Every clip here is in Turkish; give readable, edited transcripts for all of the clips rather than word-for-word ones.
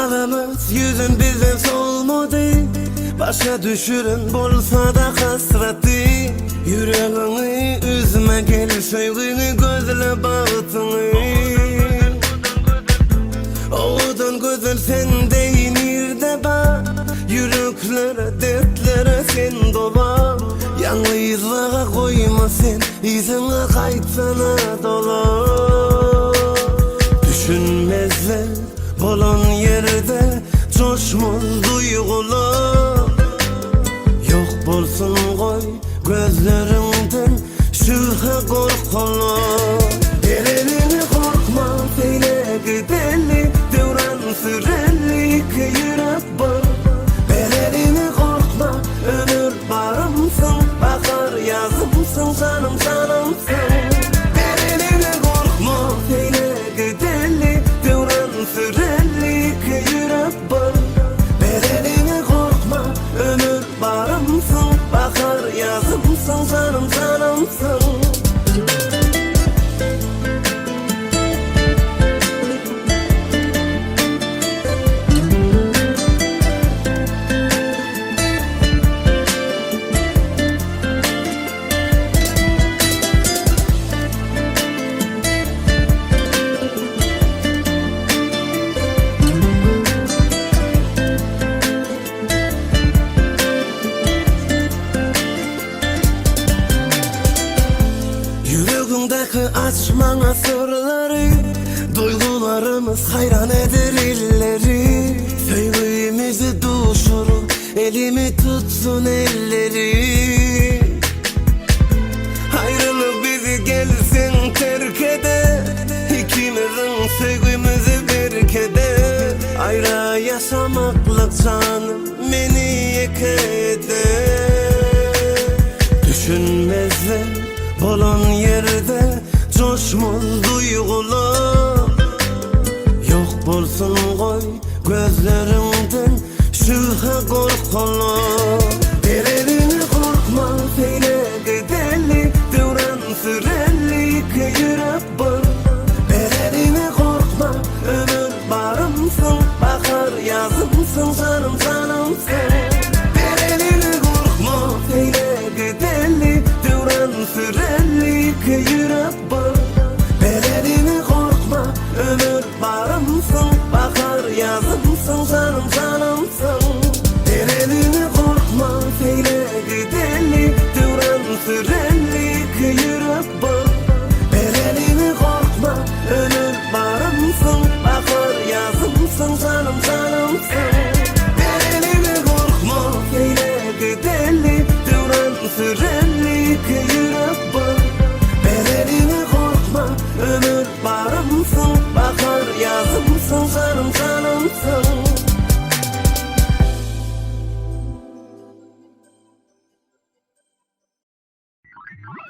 Halımız yüzün bize solmadı. Başa düşürün bolsa da hasreti. Yüreğini üzme gel sevgini gözle bağıtını. Oğudun gözün sen değinir de bak. Yüreklere dertlere sen dola. Yalnızlığa koyma sen izine kaytsana dola. Düşünmezler bolon yerde coşmul duygular. Yok bolsun koy gözlerinden şüphe korkular. Elini korkma feyle giderli devran sürerli iki yürek var. Elini korkma ömür barımsın bakar yazımsın sanım sanımsın. Elini korkma feyle giderli devran sürerli iki yürek var. Elini korkma ömür barımsın bakar yazımsın sanım sanımsın. Yüreğimdeki açmana sırları, duygularımız hayran eder illeri. Sevgimizi duşurur, elimi tutsun elleri. Ayrılık bizi gelsin terk eder, İkimizin sevgimizi berk eder. Ayrı yaşamaklık canım beni yek eder. Düşünmezler bolon yerde coşmul duygular. Yok bolsun koy gözlerinden şüphe korkular. Elini korkma feyle giderli devran sürerli iki yürek var. Elini korkma ömür barımsın bakar yazımsın sanım sanımsın. Elini korkma feyle giderli devran sürerli iki yürek var. Elini korkma ömür barımsın bakar yazımsın sanım sanımsın. Elini korkma feyle giderli devran sürerli iki yürek var. Elini korkma ömür barımsın bakar yazımsın sanım sanımsın. Elini korkma feyle giderli devran sürerli iki yürek var. Elini korkma ömür barımsın bakar yazımsın sanım sanımsın.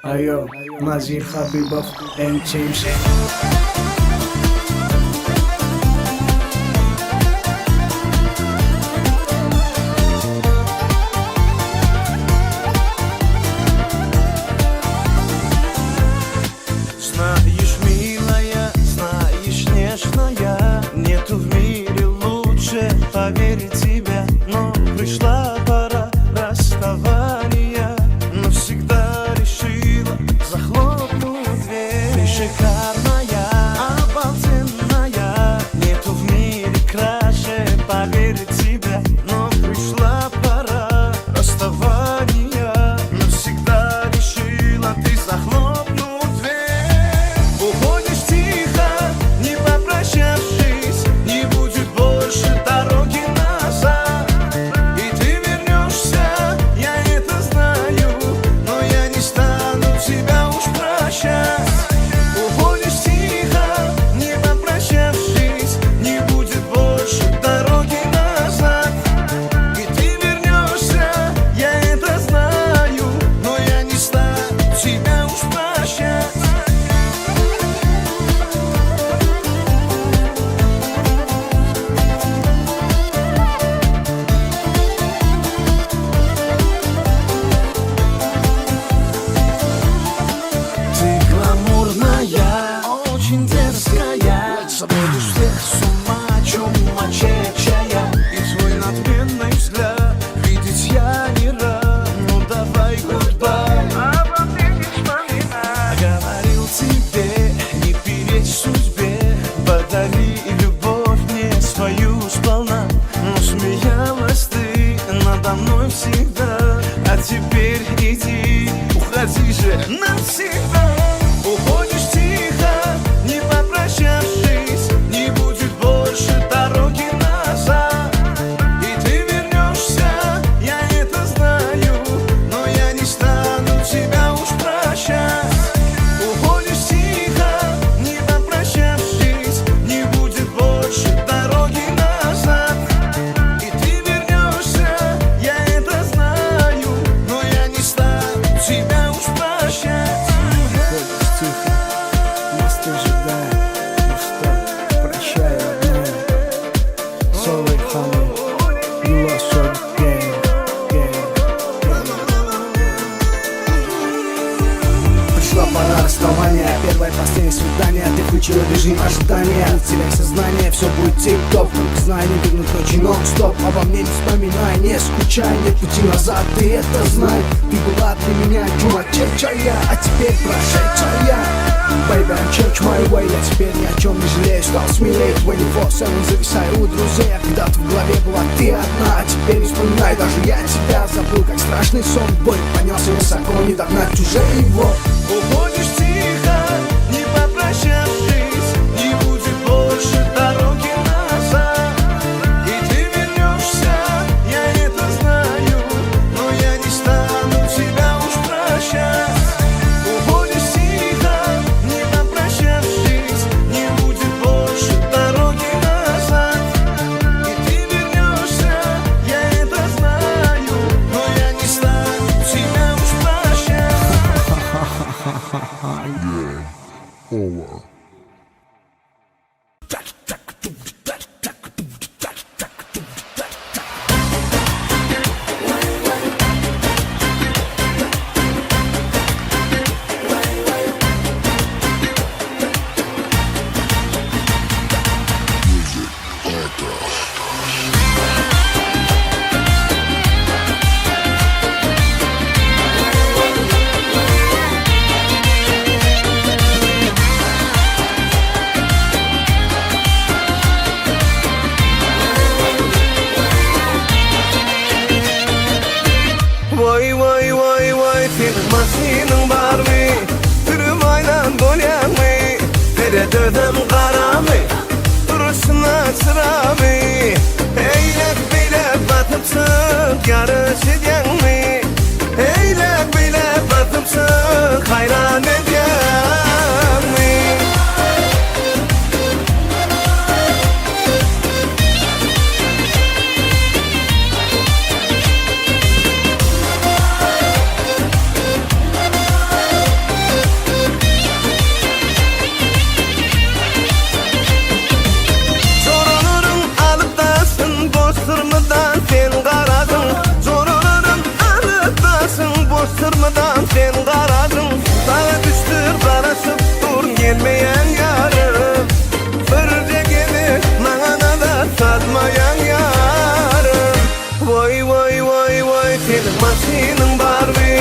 Ayo, Mazir Habibov and James. Знаешь, милая, знаешь, нежная, нету в мире лучше, поверить тебя. Но пришла пора расставания, навсегда решила захлопнуть дверь. Ты шикарная, расставания. Первое, последнее свидание, ты включила режим ожидания. Утеряй сознание, все будет тип-топ. Только знай, не вернуть ночи нон-стоп. Обо мне не вспоминай, не скучай, нет пути назад, ты это знай. Ты была для меня чумачечая, а теперь прошедшая. Baby, I'm change my way, я теперь ни о чем не жалею, стал смелее. 24/7 зависаю у друзей, а когда-то в голове была ты одна. А теперь не вспоминай, даже я тебя забыл, как страшный сон. Бой поднялся высоко, не догнать уже его. Уходишь тихо, не попрощавшись, не будет больше дороги назад. И ты вернешься, я это знаю, но я не стану тебя уж прощать. Уходишь тихо, не попрощавшись, не будет больше дороги назад. И ты вернешься, я это знаю, но я не стану тебя уж прощать. Vay vay vay vay, senin masinin var mı? Türüm aynan dolyan mı? Tereddüdüm kara mı? Duruşuna sıra mı? Eylek bile batıpsın, yarış edyen mi? Eylek bile batıpsın, hayran edyen mi? Zorunurun alıp dasın, bozturmadan sen karadın. Zorunurun alıp dasın, bozturmadan sen karadın. Dağa düştür, karışıp dur, gelmeyen yarım. Fırca gelir, mağana da satmayan yarım. Vay vay vay vay, senin masinin var mı?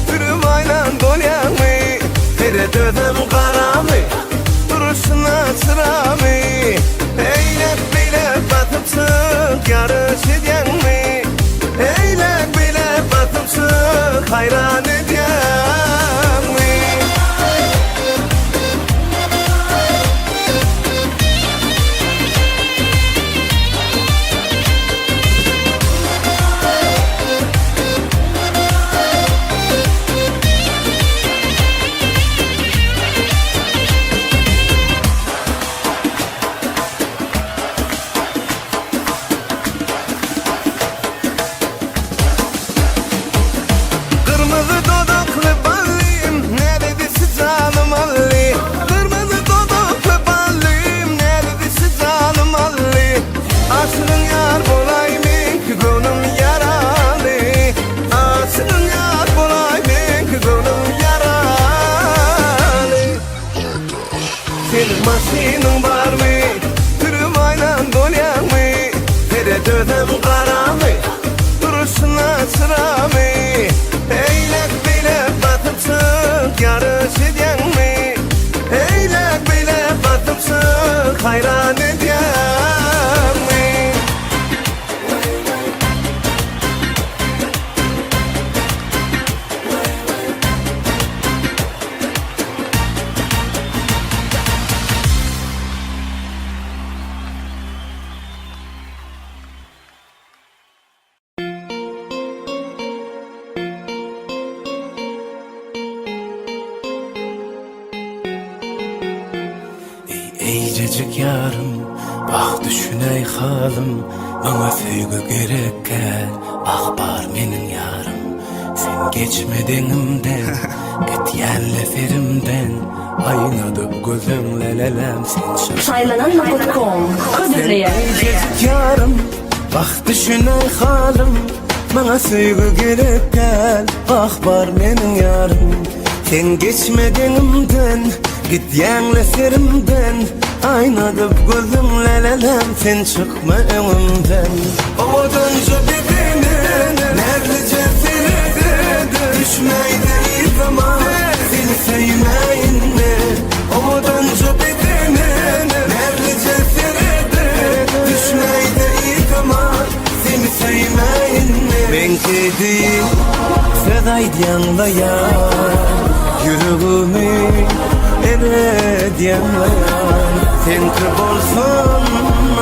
Türüm aynan dolyan mı? Tereddüdüm kara mı? Duruşuna sıra mı? Eylek bile batıpsın, yarış edyen mi? Eylek bile batıpsın, hayran edyen mi? Kırmızı dodaklı ballıyım, neredesi canım alli? Kırmızı dodaklı ballıyım, neredesi canım alli? Aşkın yar bulayım ki gönlüm yaralı. Aşkın yar bulayım ki gönlüm yaralı. Senin masinin var mı? Türüm aynan dolyan mı? Tereddüdüm kara mı? Duruşuna sıra mı? Eylek bile batıpsın, yarış edyen mi? Eylek bile batıpsın, hayran edyen mi? Ey cecik yarım, bak düşüney halim. Bana söygü gerek gel, akbar menin yarım. Sen geçmedinimden, etyenle ferimden. Aynadım gözümle lelem sen şaşırdın. Saylanan.com Kudüs'lüye Cecik yarım, bak düşüney halim. Bana söygü gerek gel, akbar menin yarım. Sen geçmediğimden, git yanleserimden. Aynadıp gözüm lelelem, sen çıkma önümden. Odanca bedenen, nerlice seni düşmeydi ilk zaman. Seni sevmeyinle, odanca bedenen, nerlice seni düşmeydi ilk zaman. Seni sevmeyinle. Ben kediyim, sedaydı yanlayan, yüreğimi evet yanlayan. Sen kırp olsan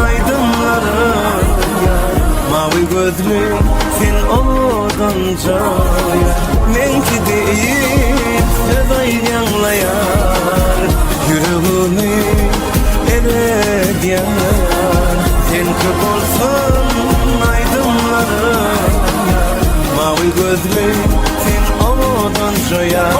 aydınlarım ya, mavi gözlüm sen odanca ya. Men kediyim, sedaydı yanlayan, yüreğimi evet yanlayan. Sen kırp olsan aydınlarım ya, mavi gözlüm sen odanca ya.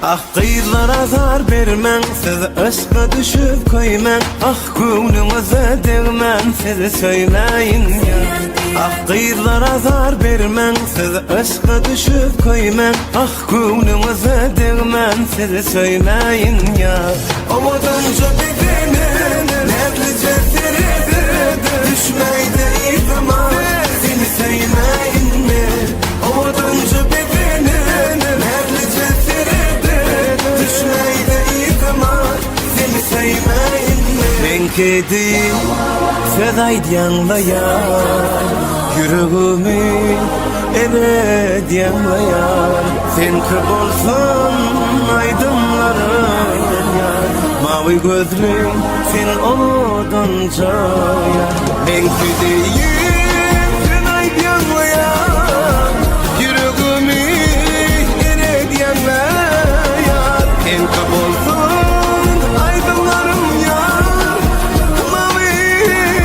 Ah kıyılar azar vermen, siz aşka düşüp koyman. Ah gönlünüze değmen, siz söyleyin ya. Ah kıyılar azar vermen, siz aşka düşüp koyman. Ah gönlünüze değmen, siz söyleyin ya. Odanca bedenen, nerlice seni düşmeydi ilk zaman. Seni sevmeyin mi? Odanca bedenen, nerlice seni düşmeydi ilk zaman. Seni sevmeyin mi? Ben kediyim, sedaydı yanlayan, yüreğimi evet yanlayan. Sen kırp olsan aydınlarım ya, mavi gözlüm sen odanca ya. Ben kediyim, sedaydı yanlayan, yüreğimi evet yanlayan. Sen kırp olsan aydınlarım ya, mavi gözlüm.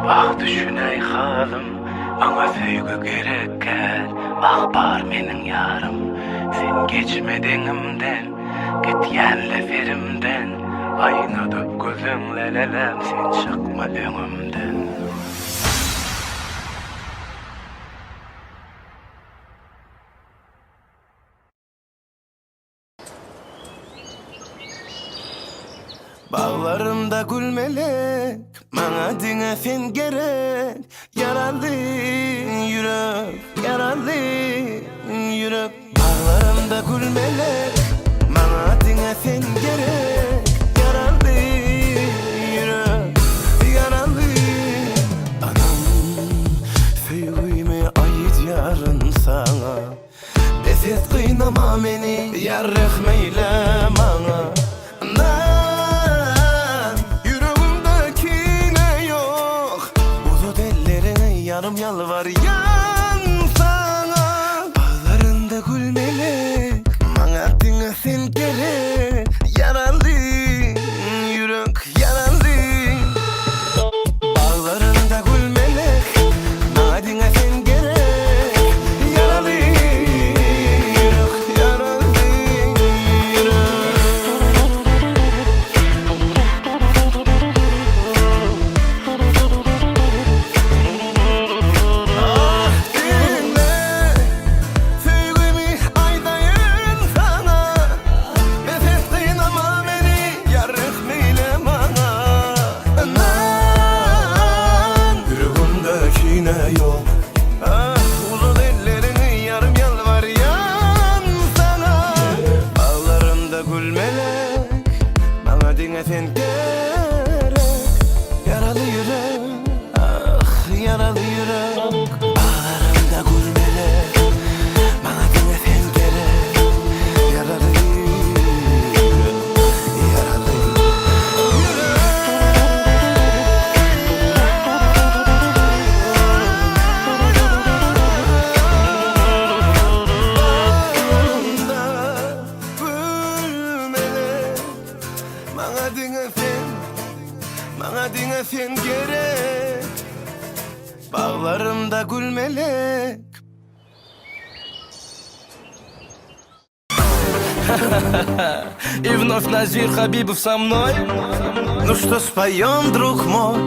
Ah düşüney halim, bana sevgi gerek gel. Ah bar menin yarım, sen geçmediğimden, git yerleferimden. Aynadıp gözün lelelem, sen çıkma önümden. Bağlarımda gül melek, bana dine sen gerek. Yaralı yürek, yaralı yürek. Bağlarımda gül melek, bana dine sen gerek. Yaralı yürek, yaralı. Anam, sevgimi ait yarın sana. Deset kıynama beni, yar rahmeyle bana. Yarım yalvar yan sana. Bağlarında gül melek, bana dine sen gerek. Yaralı yürek, yaralı. Bağlarında gül melek, bana dine sen gerek. Yaralı yürek, yaralı yürek. sen gerek. Yaralı yürek, ah yaralı yürek. Bağlarımda gülmelek, bana dine sen gerek. Yaralı yürek, yaralı bana dine sen gerek. Bağlarımda gül melek. И вновь Назир Хабибов со мной. Ну что, споем, друг мой?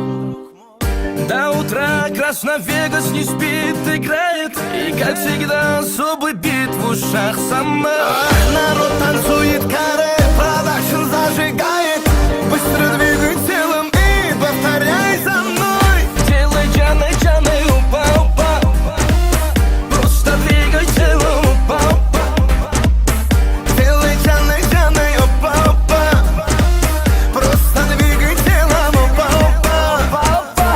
До утра Красновегас не спит, играет. И как всегда особый бит в ушах со мной. Народ танцует каре, продакшн зажигает. Быстро двигай телом и повторяй за мной. Делай джаны, джаны, упа, упа. Просто двигай телом, упа, упа. Делай джаны, джаны, опа, опа. Просто двигай телом, опа, опа, опа, опа.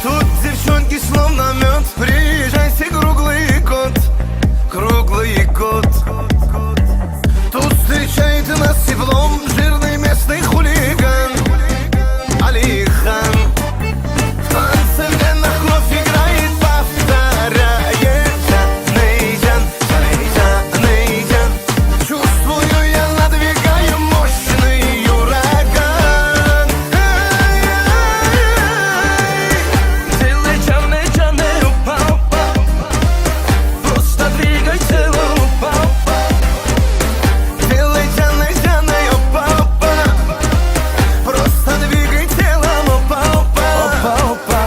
Тут девчонки словно мед. Приезжайте, круглый год, круглый год. Тут встречает нас теплом жирный местный хулиган Алихан. В танце на кровь играет, повторяет Джанейджан, Джанейджан. Чувствую, я надвигаю мощный ураган. Делай джаны, джаны, упа, упа. Просто двигай телом, упа, упа. Делай джаны, джаны, опа, опа. Просто двигай телом, опа, опа, опа, опа.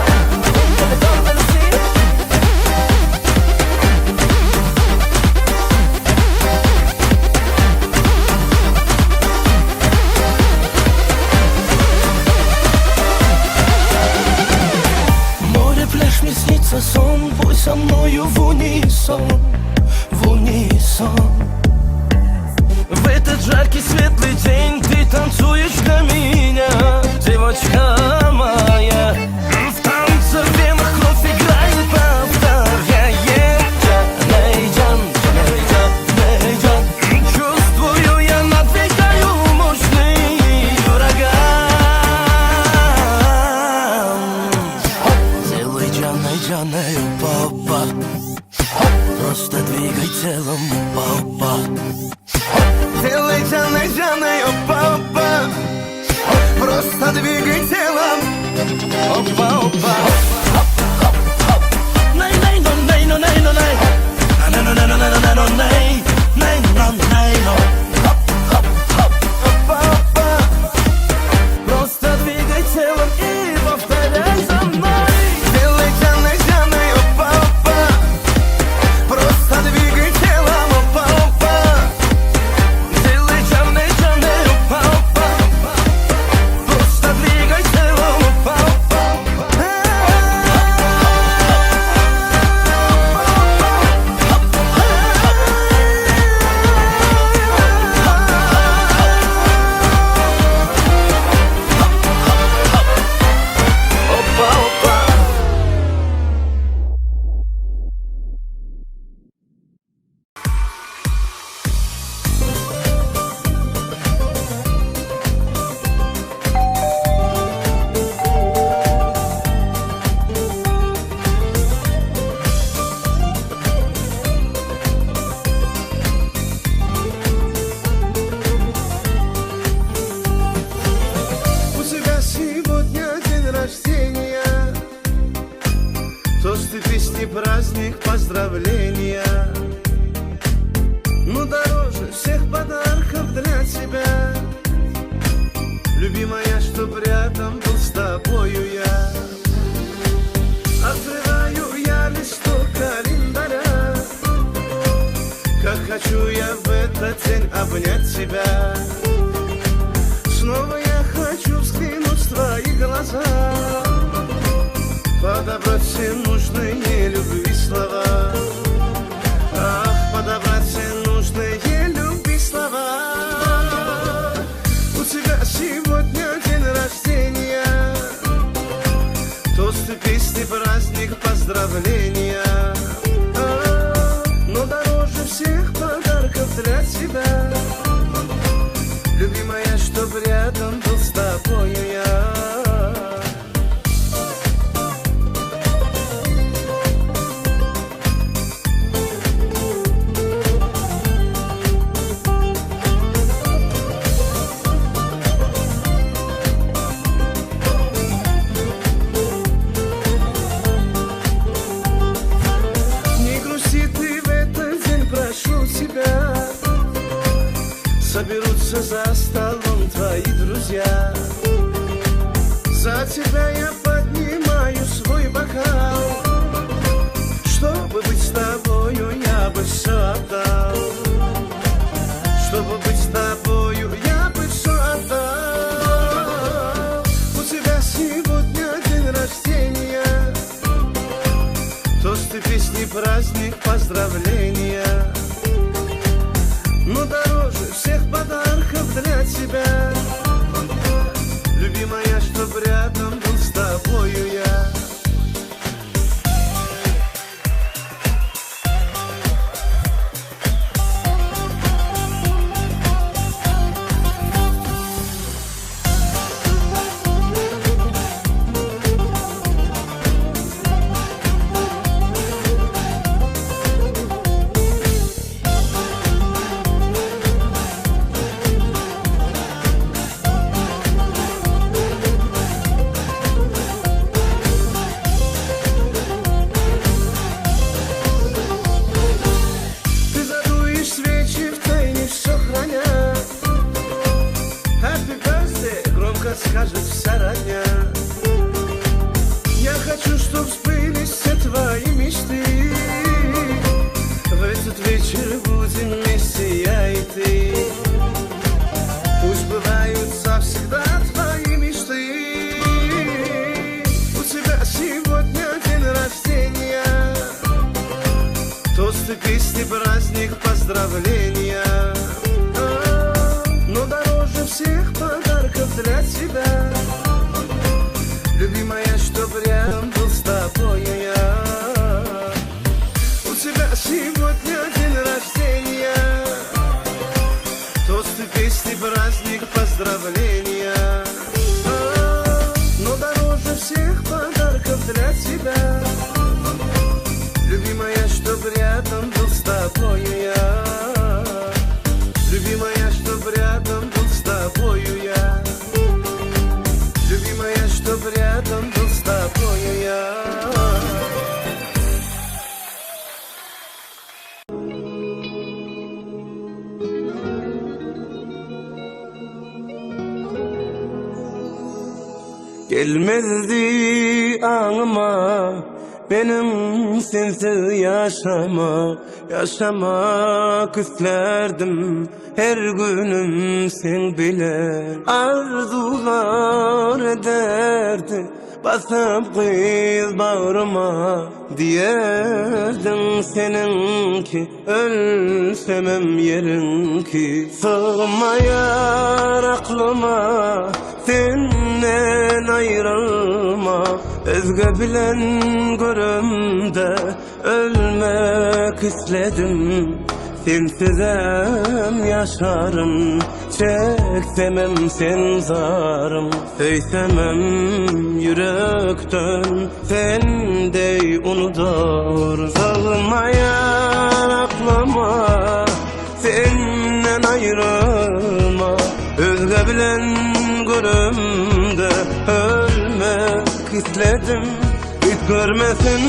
Море, пляж, мне снится сон. Пой со мною в унисон, в унисон. В этот жаркий светлый день ты танцуешь для меня, девочка моя. В танце в венах кровь играет, повторяет Джанейджан, Джанейджан, Джанейджан. Чувствую, я надвигаю мощный ураган. Делай джаны, джаны, папа. Просто двигай телом, папа. Делай джаны, джаны, опа, опа. Просто двигай телом. Опа, опа. Най, най, но, най, но, най, но, най. А, на, но, на, но, на, но, на, но, най. Най, но, най, но. Опа, опа. Просто двигай телом и повторяй за мной. Делай джаны, джаны, опа, опа. Просто двигай телом, опа, опа. Делай джаны, джаны, опа, опа. Просто двигай телом, опа, опа. Опа, опа. У тебя сегодня день рождения. Тосты, песни, праздник, поздравления. Но дороже всех подарков для тебя, любимая, чтоб рядом был с тобою я. Открываю я листок календаря, как хочу я в этот день обнять тебя. Снова я хочу все нужные любви слова. Ах, подобрать все нужные любви слова. У тебя сегодня день рождения, тосты, песни, праздник, поздравления. Но дороже всех подарков для тебя, любимая, чтоб рядом был с тобою я. Не грусти ты в этот день, прошу тебя. Соберутся за столом твои друзья. За тебя я поднимаю свой бокал. Чтобы быть с тобою, я бы все отдал. Чтобы быть с тобою, я бы все отдал. У тебя сегодня день рождения, тосты, песни, праздник, поздравления. Но дороже всех подарков для тебя, любимая, чтоб рядом был с тобою я. Скажет вся родня. Я хочу, чтоб сбылись все твои мечты. В этот вечер будем вместе я и ты. Пусть бываются всегда твои мечты. У тебя сегодня день рождения, тосты, песни, праздник, поздравления. Но дороже всех подарков для тебя, любимая, чтоб рядом был с тобою я. У тебя сегодня день рождения, тосты, песни, праздник, поздравления. Но дороже всех подарков для тебя, любимая, чтоб рядом был с тобою я. Любимая, чтоб рядом был с тобою я. Любимая, чтоб рядом был с тобою я. Gelmezdi anıma benim sensiz yaşamak isterdim her günüm sen bilen. Arzular ederdi basıp kız bağrıma, diyerdin seninki ölsemem yerinki. Sığmayar aklıma senden ayrılma, özge bilen görümde ölmek istedim. Sensizem yaşarım, çeksemem sen zarım. Söysemem yürekten sen dey unudur. Sığmayan aklıma senden ayrılma, özge bilen görümde ölmek istedim. Hiç görmesin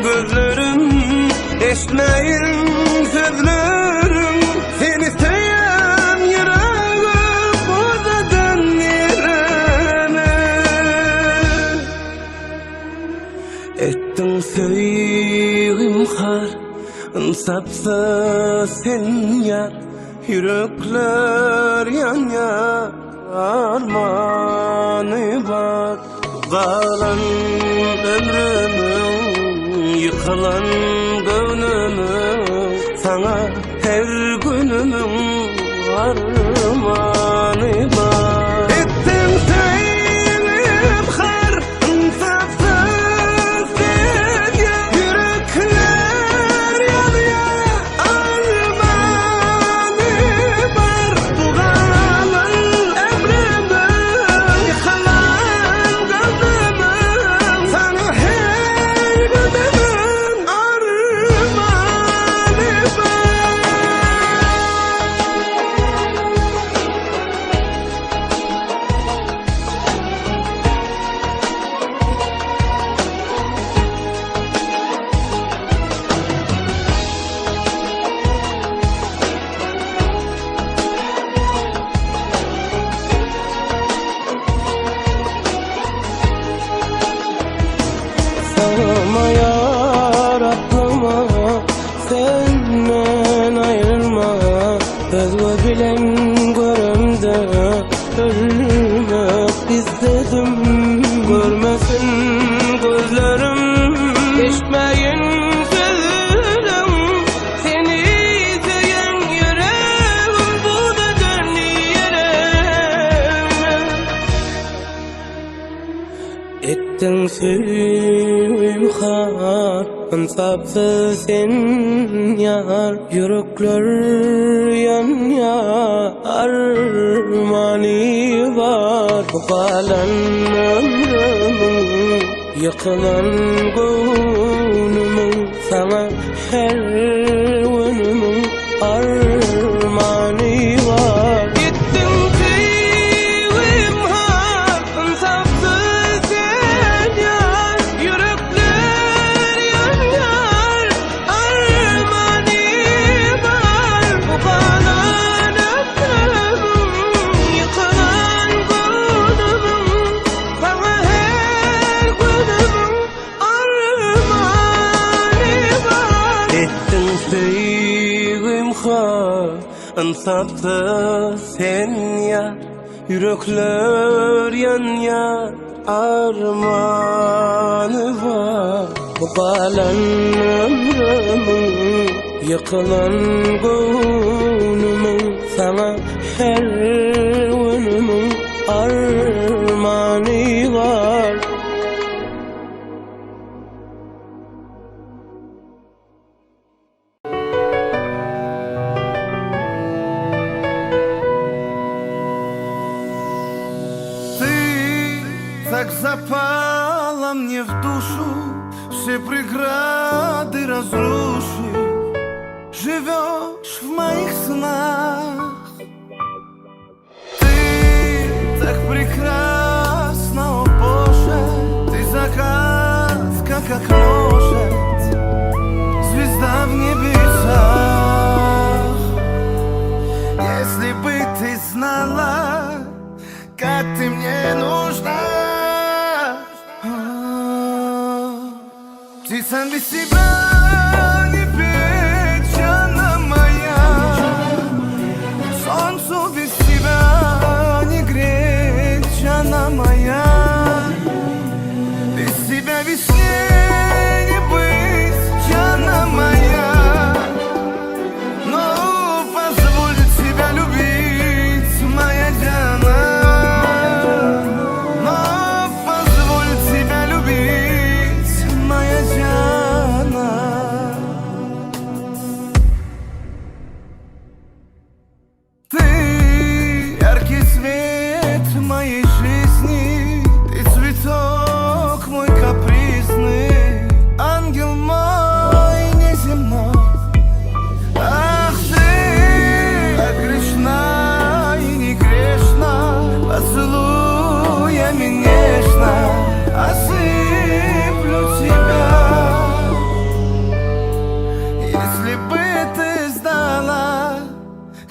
gözlerim, eşmeyin sözlerim. Seni isteyen yüreğim buradan yerine. Ettin söyüm har, ınsapsa sen yar. Yürekler yan yar, armanı var. Kalan ömrümün yıkılan gönlümün sana her günümün armağanı var. Ettim sevip har insafsız seni, yürekler yanıyor armağanı var. Tuğalan emrimin yıkılan gönlümün sana her günümün armağanı var. Sana yaratlama, senden ayrılma. Özgür bilen görümde ölmek istedim. Görmesin gözlerim, geçmeyin sözlerim. Seni seven yüreğim bu beden yerim. Ettin sevhar, insafsız sen yar. Yürekler yanıyor, armağanı var. Kalan ömrümün, yıkılan gönlümün sana her günümün armağanı var. Gittin sevim har, insafsız sen yar. Yürekler yanıyor, armağanı var. Bu kalan ömrümün, yıkılan gönlümün sana her günümün armağanı var. Ettin sevim har, insafsız sen yar. Yürekler yanıyor, armağanı var. Bu kalan ömrümün, yıkılan gönlümün sana her günümün armağanı var. Ты так запала мне в душу, все преграды разрушив, живешь в моих снах. Ты так прекрасна, о Боже, ты загадка, как ножет, звезда в небесах. Если бы ты знала, как ты мне нужна, птицам без тебя не петь, она моя. Солнцу без тебя не греть, она моя. Без тебя весне не быть, она моя. Но позволь тебя любить, моя Диана. Ты яркий свет моей жизни, ты цветок мой капризный, ангел мой неземной. Ах, ты так грешна и не грешна, поцелуями нежно осыплю тебя. Если бы ты знала,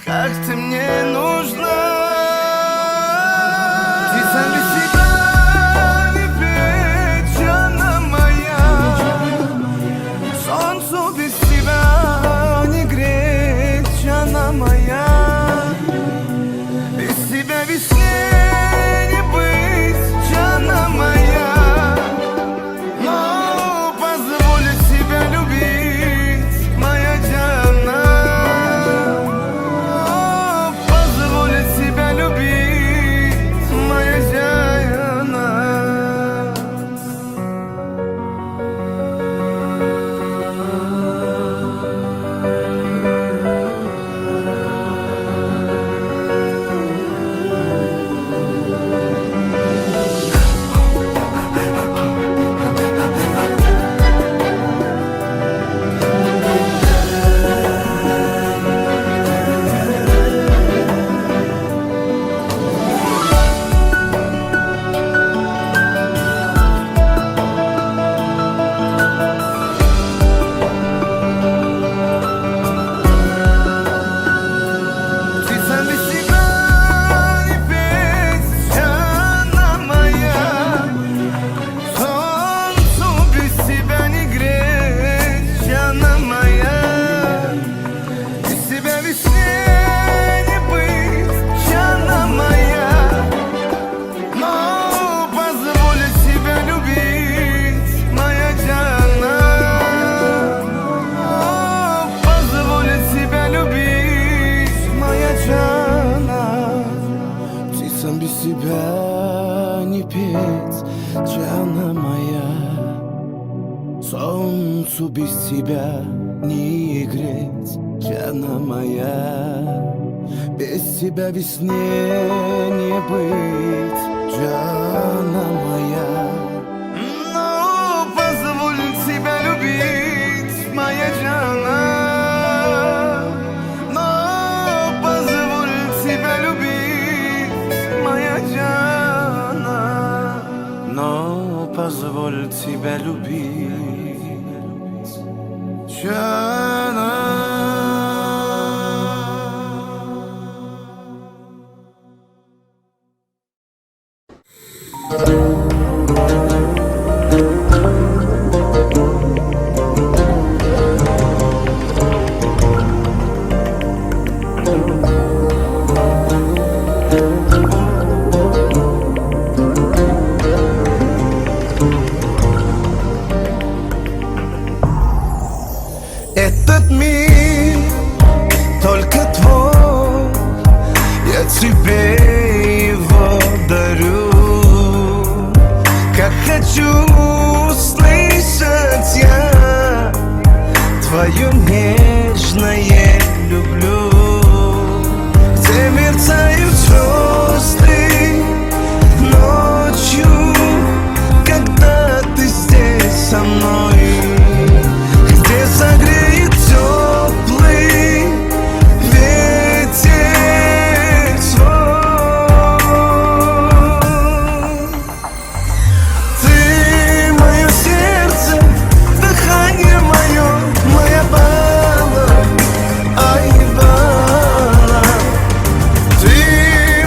как ты мне нужна, птицам без тебя не петь, она моя. Солнцу без тебя не греть, она моя. Без тебя весне не быть, она моя. Но позволить себя любить. без тебя не петь, Джана моя. Солнцу без тебя не греть, Джана моя. Без тебя весне не быть, Джана моя. Но позволь себя любить, моя Джана. Но позволь себя любить, моя Джана. Но позволь тебя любить, Джана. Этот мир только твой, я тебе его дарю. Как хочу услышать я твое нежное люблю. Где мерцают звезды ночью, когда ты здесь со мной. Где согреет теплый ветер свой. Ты мое сердце, дыхание мое, моя бала, ай бала. Ты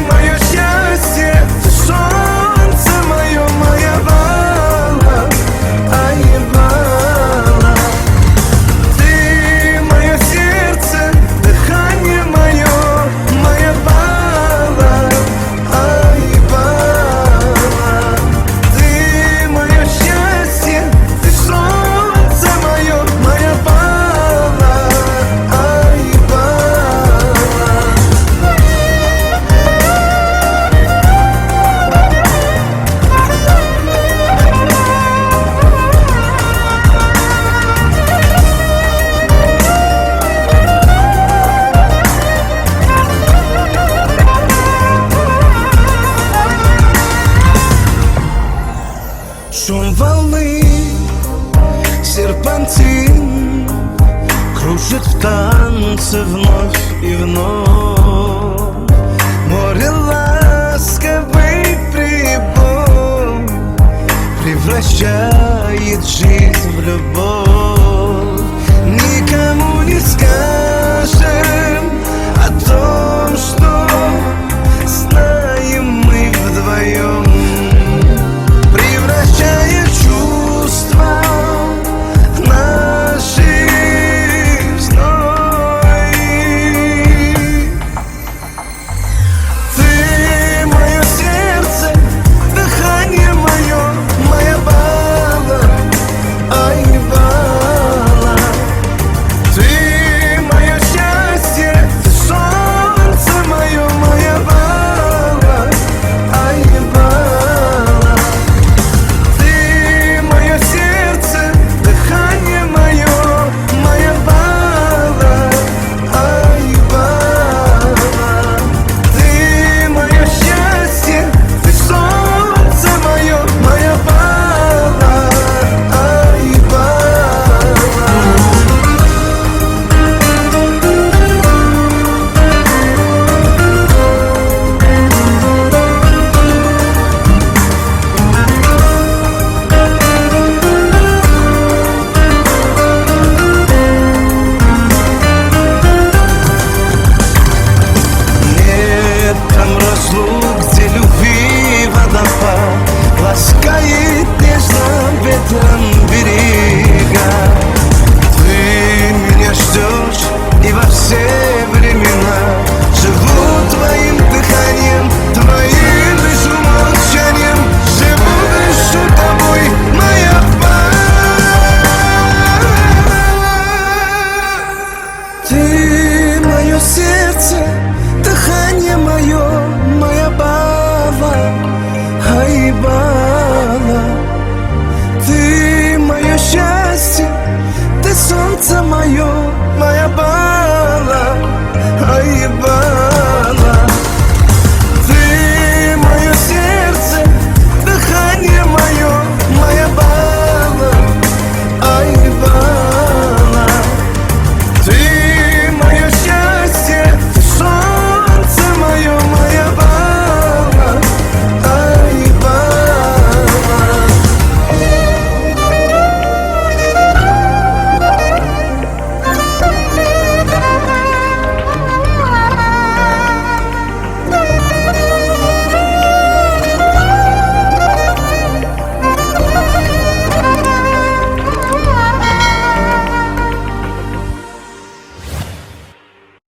мое счастье, ты солнце мое, моя бала, ай бала. Ты мое сердце, дыхание мое, моя бала, ай бала. Ты мое счастье, ты солнце мое, моя бала, ай бала. Шум волны, серпантин кружит в танце вновь и вновь. Море ласковый прибой превращает жизнь в любовь. Никому не скажем о том,